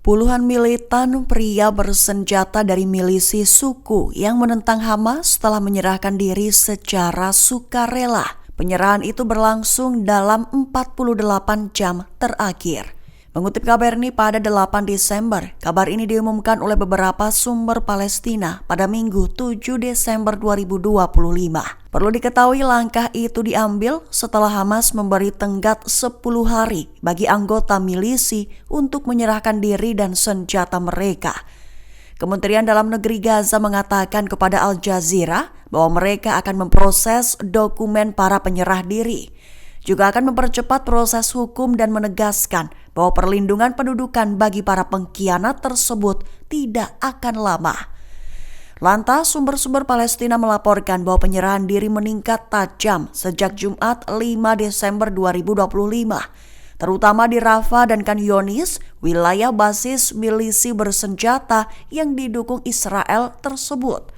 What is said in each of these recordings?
Puluhan militan pria bersenjata dari milisi suku yang menentang Hamas telah menyerahkan diri secara sukarela. Penyerahan itu berlangsung dalam 48 jam terakhir. Mengutip KBRI pada 8 Desember, kabar ini diumumkan oleh beberapa sumber Palestina pada Minggu 7 Desember 2025. Perlu diketahui langkah itu diambil setelah Hamas memberi tenggat 10 hari bagi anggota milisi untuk menyerahkan diri dan senjata mereka. Kementerian Dalam Negeri Gaza mengatakan kepada Al Jazeera bahwa mereka akan memproses dokumen para penyerah diri. Juga akan mempercepat proses hukum dan menegaskan bahwa perlindungan pendudukan bagi para pengkhianat tersebut tidak akan lama. Lantas, sumber-sumber Palestina melaporkan bahwa penyerahan diri meningkat tajam sejak Jumat 5 Desember 2025, terutama di Rafah dan Khan Younis, wilayah basis milisi bersenjata yang didukung Israel tersebut.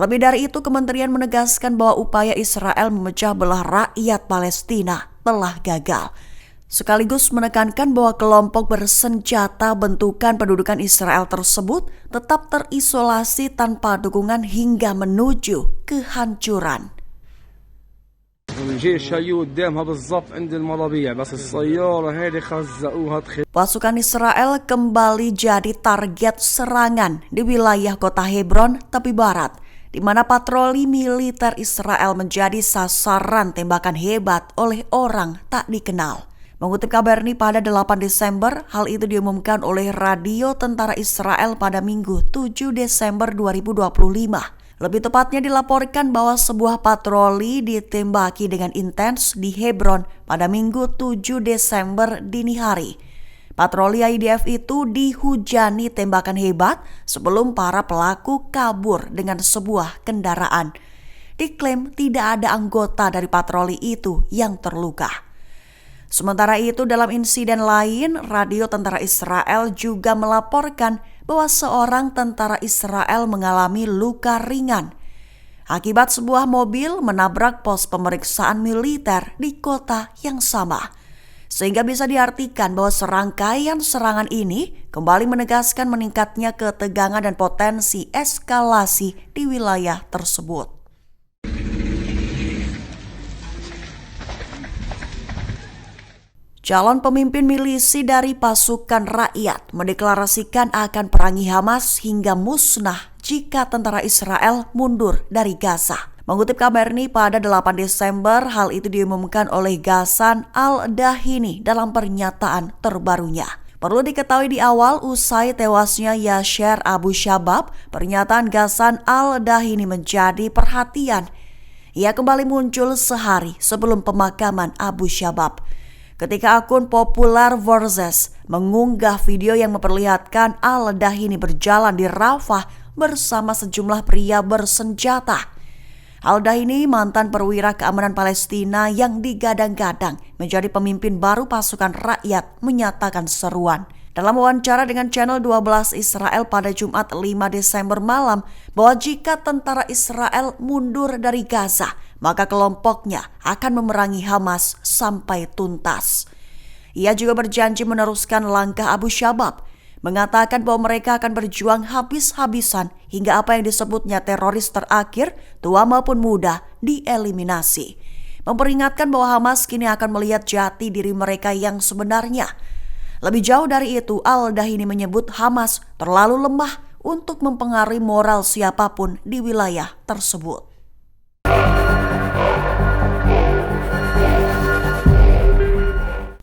Lebih dari itu, kementerian menegaskan bahwa upaya Israel memecah belah rakyat Palestina telah gagal. Sekaligus menekankan bahwa kelompok bersenjata bentukan pendudukan Israel tersebut tetap terisolasi tanpa dukungan hingga menuju kehancuran. Pasukan Israel kembali jadi target serangan di wilayah kota Hebron, tepi barat, di mana patroli militer Israel menjadi sasaran tembakan hebat oleh orang tak dikenal. Mengutip KBRI pada 8 Desember, hal itu diumumkan oleh radio tentara Israel pada Minggu 7 Desember 2025. Lebih tepatnya dilaporkan bahwa sebuah patroli ditembaki dengan intens di Hebron pada Minggu 7 Desember dini hari. Patroli IDF itu dihujani tembakan hebat sebelum para pelaku kabur dengan sebuah kendaraan. Diklaim tidak ada anggota dari patroli itu yang terluka. Sementara itu, dalam insiden lain, radio tentara Israel juga melaporkan bahwa seorang tentara Israel mengalami luka ringan akibat sebuah mobil menabrak pos pemeriksaan militer di kota yang sama. Sehingga bisa diartikan bahwa serangkaian serangan ini kembali menegaskan meningkatnya ketegangan dan potensi eskalasi di wilayah tersebut. Calon pemimpin milisi dari pasukan rakyat mendeklarasikan akan perangi Hamas hingga musnah jika tentara Israel mundur dari Gaza. Mengutip KBRI pada 8 Desember, hal itu diumumkan oleh Ghassan Al-Dahini dalam pernyataan terbarunya. Perlu diketahui di awal usai tewasnya Yasser Abu Shabab, pernyataan Ghassan Al-Dahini menjadi perhatian. Ia kembali muncul sehari sebelum pemakaman Abu Shabab, ketika akun populer Vorzes mengunggah video yang memperlihatkan Al-Dahini berjalan di Rafah bersama sejumlah pria bersenjata. Al-Dahini, mantan perwira keamanan Palestina yang digadang-gadang menjadi pemimpin baru pasukan rakyat, menyatakan seruan dalam wawancara dengan channel 12 Israel pada Jumat 5 Desember malam bahwa jika tentara Israel mundur dari Gaza, maka kelompoknya akan memerangi Hamas sampai tuntas. Ia juga berjanji meneruskan langkah Abu Shabab, mengatakan bahwa mereka akan berjuang habis-habisan hingga apa yang disebutnya teroris terakhir, tua maupun muda, dieliminasi. Memperingatkan bahwa Hamas kini akan melihat jati diri mereka yang sebenarnya. Lebih jauh dari itu, Al-Dahini menyebut Hamas terlalu lemah untuk mempengaruhi moral siapapun di wilayah tersebut.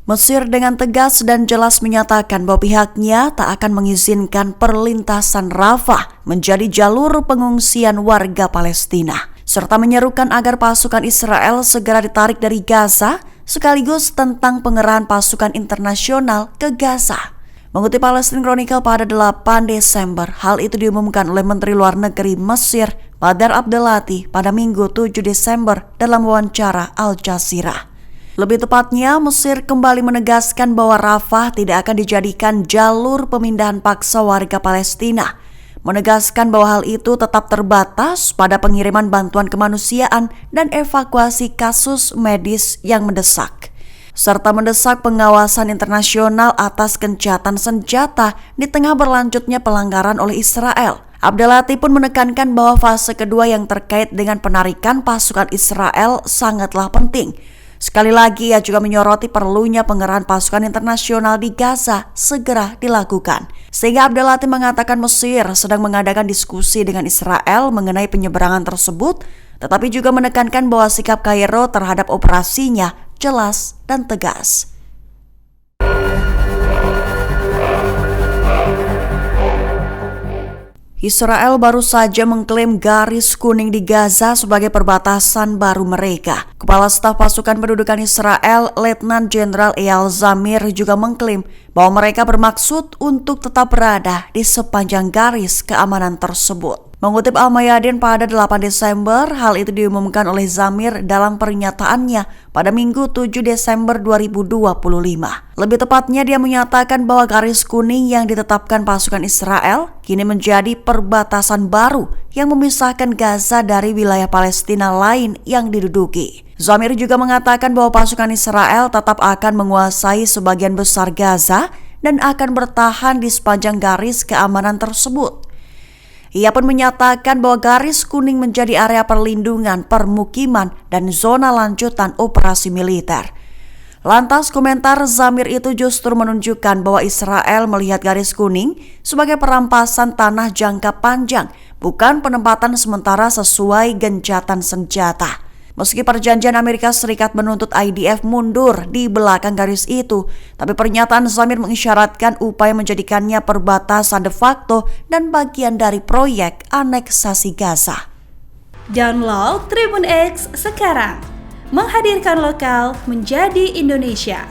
Mesir dengan tegas dan jelas menyatakan bahwa pihaknya tak akan mengizinkan perlintasan Rafah menjadi jalur pengungsian warga Palestina, serta menyerukan agar pasukan Israel segera ditarik dari Gaza, sekaligus tentang pengerahan pasukan internasional ke Gaza. Mengutip Palestine Chronicle pada 8 Desember, hal itu diumumkan oleh Menteri Luar Negeri Mesir, Badr Abdelati, pada Minggu 7 Desember dalam wawancara Al Jazeera. Lebih tepatnya, Mesir kembali menegaskan bahwa Rafah tidak akan dijadikan jalur pemindahan paksa warga Palestina, menegaskan bahwa hal itu tetap terbatas pada pengiriman bantuan kemanusiaan dan evakuasi kasus medis yang mendesak. serta mendesak pengawasan internasional atas gencatan senjata di tengah berlanjutnya pelanggaran oleh Israel. Abdel Latif pun menekankan bahwa fase kedua yang terkait dengan penarikan pasukan Israel sangatlah penting. Sekali lagi, ia juga menyoroti perlunya pengerahan pasukan internasional di Gaza segera dilakukan. Sehingga Abdel Latif mengatakan Mesir sedang mengadakan diskusi dengan Israel mengenai penyeberangan tersebut, tetapi juga menekankan bahwa sikap Kairo terhadap operasinya jelas dan tegas. Israel baru saja mengklaim garis kuning di Gaza sebagai perbatasan baru mereka. Kepala Staf Pasukan Pendudukan Israel, Letnan Jenderal Eyal Zamir juga mengklaim bahwa mereka bermaksud untuk tetap berada di sepanjang garis keamanan tersebut. Mengutip Al-Mayadin pada 8 Desember, hal itu diumumkan oleh Zamir dalam pernyataannya pada Minggu 7 Desember 2025. Lebih tepatnya, dia menyatakan bahwa garis kuning yang ditetapkan pasukan Israel kini menjadi perbatasan baru yang memisahkan Gaza dari wilayah Palestina lain yang diduduki. Zamir juga mengatakan bahwa pasukan Israel tetap akan menguasai sebagian besar Gaza dan akan bertahan di sepanjang garis keamanan tersebut. Ia pun menyatakan bahwa garis kuning menjadi area perlindungan, permukiman, dan zona lanjutan operasi militer. Lantas komentar Zamir itu justru menunjukkan bahwa Israel melihat garis kuning sebagai perampasan tanah jangka panjang, bukan penempatan sementara sesuai gencatan senjata. Meski perjanjian Amerika Serikat menuntut IDF mundur di belakang garis itu, tapi pernyataan Zamir mengisyaratkan upaya menjadikannya perbatasan de facto dan bagian dari proyek aneksasi Gaza. Download Tribun X sekarang, menghadirkan lokal menjadi Indonesia.